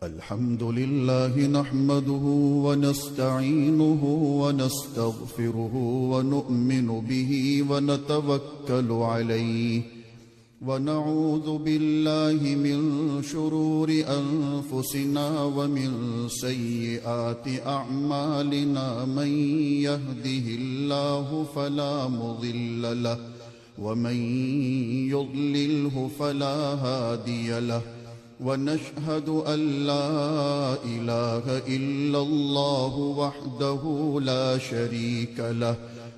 الحمد لله نحمده ونستعينه ونستغفره ونؤمن به ونتوكل عليه ونعوذ بالله من شرور أنفسنا ومن سيئات أعمالنا من يهده الله فلا مضل له ومن يضلله فلا هادي له ونشهد أن لا إله إلا الله وحده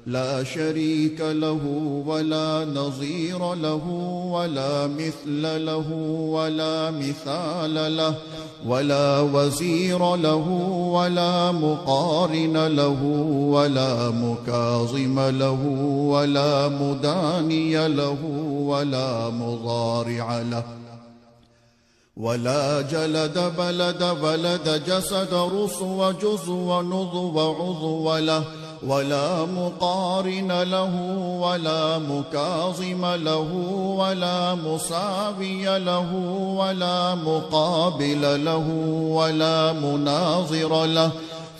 لا شريك له ولا نظير له ولا مثل له ولا مثال له ولا وزير له ولا مقارن له ولا مكاظم له ولا مداني له ولا مضارع له ولا جلد بلد جسد رسو جزو نضو عضو له ولا مقارن له ولا مكاظم له ولا مساوي له ولا مقابل له ولا مناظر له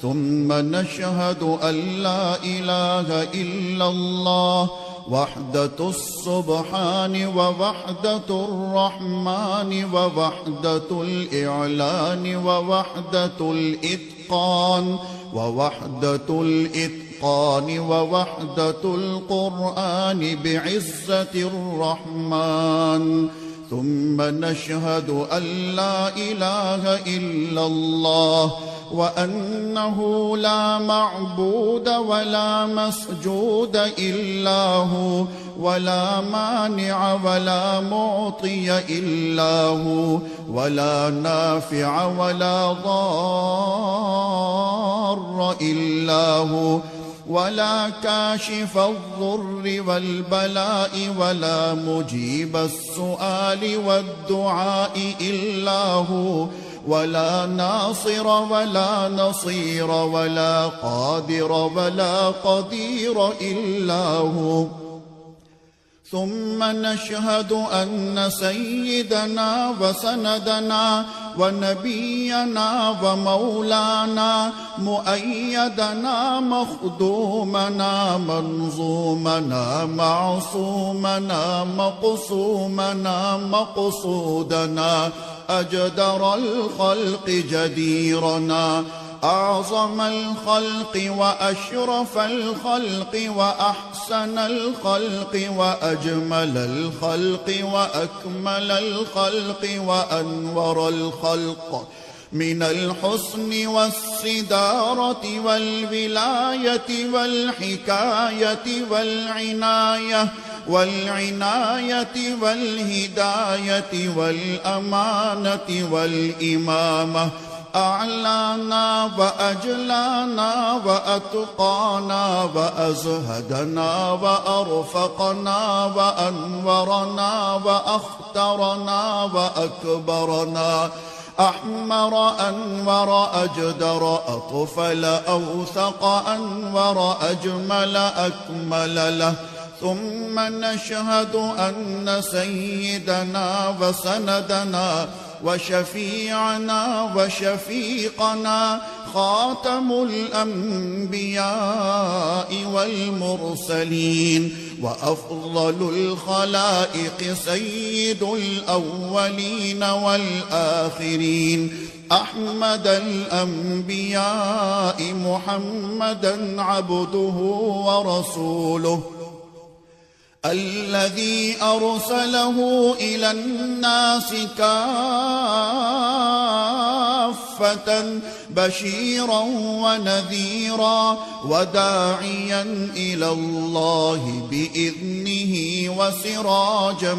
ثم نشهد أن لا إله إلا الله وحدة السبحان ووحدة الرحمن ووحدة الإعلان ووحدة الإتقان ووحدة القرآن بعزة الرحمن ثم نشهد أن لا إله إلا الله وأنه لا معبود ولا مسجود إلا هو ولا مانع ولا معطي إلا هو ولا نافع ولا ضار إلا هو ولا كاشف الضر والبلاء ولا مجيب السؤال والدعاء إلا هو ولا ناصر ولا نصير ولا قادر ولا قدير إلا هو ثم نشهد أن سيدنا وسندنا ونبينا ومولانا مؤيدنا مخدومنا منظومنا معصومنا مقسومنا مقصودنا أجدر الخلق جديرنا أعظم الخلق وأشرف الخلق وأحسن الخلق وأجمل الخلق وأكمل الخلق وأنور الخلق من الحسن والصدارة والولاية والحكاية والعناية والهداية والأمانة والإمامة أعلانا وأجلانا وأتقانا وأزهدنا وأرفقنا وأنورنا وأخترنا وأكبرنا أحمر أنور أجدر أطفل أوثق أنور أجمل أكمل له ثم نشهد أن سيدنا وسندنا وشفيعنا وشفيقنا خاتم الأنبياء والمرسلين وأفضل الخلائق سيد الأولين والآخرين أحمد الأنبياء محمدا عبده ورسوله الذي أرسله إلى الناس كافة بشيرا ونذيرا وداعيا إلى الله بإذنه وسراجا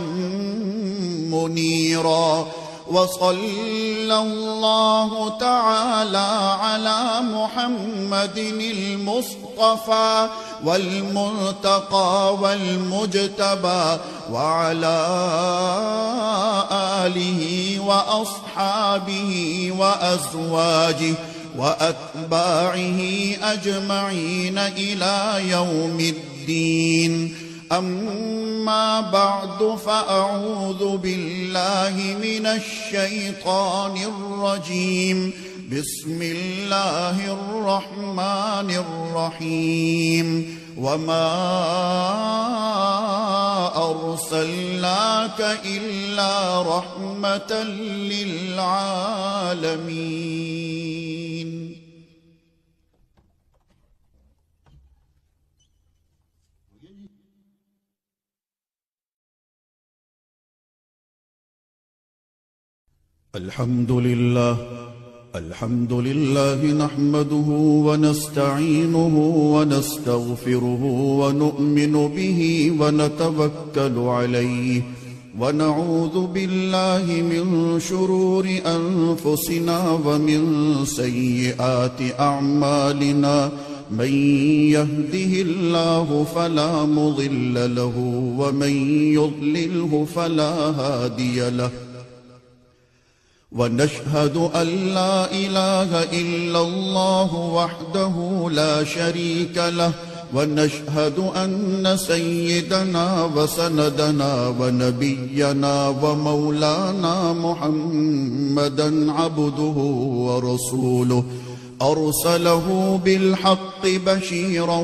منيرا وصلى الله تعالى على محمد المصطفى والمنتقى والمجتبى وعلى آله وأصحابه وأزواجه وأتباعه أجمعين إلى يوم الدين. أما بعد فأعوذ بالله من الشيطان الرجيم. بسم الله الرحمن الرحيم. وما أرسلناك إلا رحمة للعالمين. الحمد لله نحمده ونستعينه ونستغفره ونؤمن به ونتوكل عليه، ونعوذ بالله من شرور أنفسنا ومن سيئات أعمالنا. من يهده الله فلا مضل له ومن يضلله فلا هادي له، ونشهد أن لا إله إلا الله وحده لا شريك له، ونشهد أن سيدنا وسندنا ونبينا ومولانا محمدا عبده ورسوله، أرسله بالحق بشيرا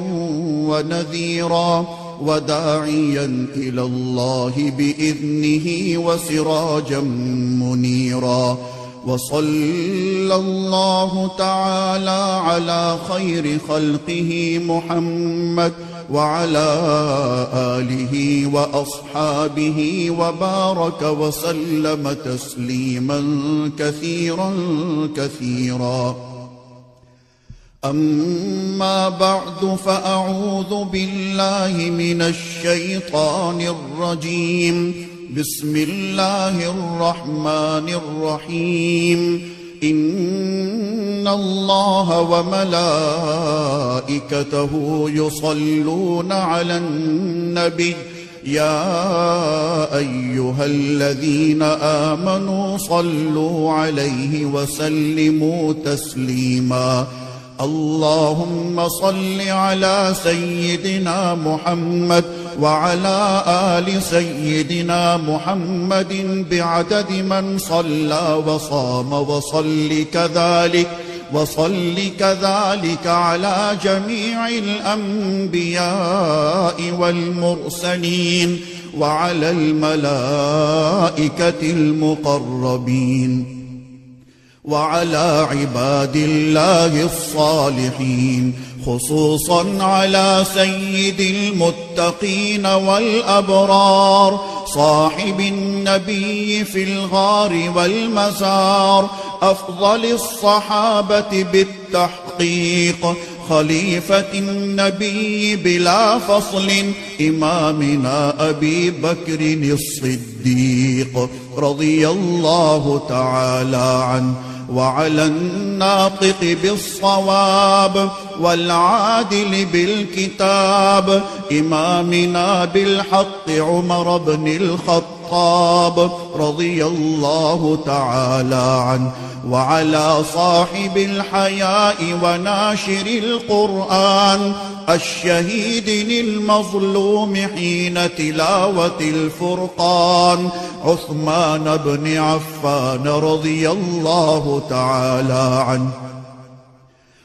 ونذيرا وداعيا إلى الله بإذنه وسراجا منيرا. وصلى الله تعالى على خير خلقه محمد وعلى آله وأصحابه وبارك وسلم تسليما كثيرا كثيرا. أما بعد فأعوذ بالله من الشيطان الرجيم. بسم الله الرحمن الرحيم. إن الله وملائكته يصلون على النبي يا أيها الذين آمنوا صلوا عليه وسلموا تسليما. اللهم صل على سيدنا محمد وعلى آل سيدنا محمد بعدد من صلى وصام، وصل كذلك على جميع الأنبياء والمرسلين وعلى الملائكة المقربين وعلى عباد الله الصالحين، خصوصا على سيد المتقين والأبرار صاحب النبي في الغار والمزار، أفضل الصحابة بالتحقيق، خليفة النبي بلا فصل، إمامنا أبي بكر الصديق رضي الله تعالى عنه، وعلى الناطق بالصواب والعادل بالكتاب إمامنا بالحق عمر بن الخطاب رضي الله تعالى عنه، وعلى صاحب الحياء وناشر القرآن الشهيد المظلوم حين تلاوة الفرقان عثمان بن عفان رضي الله تعالى عنه،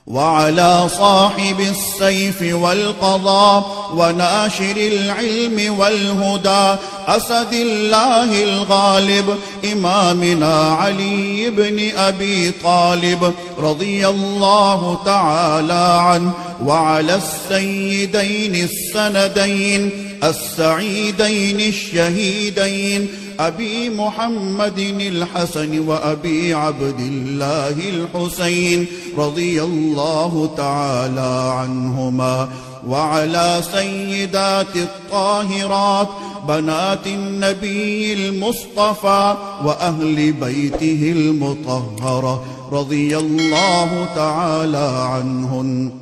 وعلى صاحب السيف والقضاء وناشر العلم والهدى أسد الله الغالب إمامنا علي بن أبي طالب رضي الله تعالى عنه، وعلى السيدين السندين السعيدين الشهيدين أبي محمد الحسن وأبي عبد الله الحسين رضي الله تعالى عنهما، وعلى سيدات الطاهرات بنات النبي المصطفى وأهل بيته المطهرة رضي الله تعالى عنهن،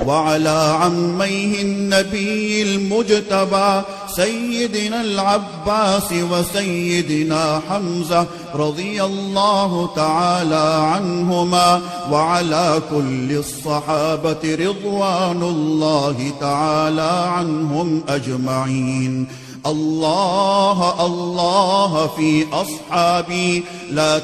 وعلى عميه النبي المجتبى سيدنا العباس وسيدنا حمزة رضي الله تعالى عنهما، وعلى كل الصحابة رضوان الله تعالى عنهم أجمعين. الله الله في أصحابي لا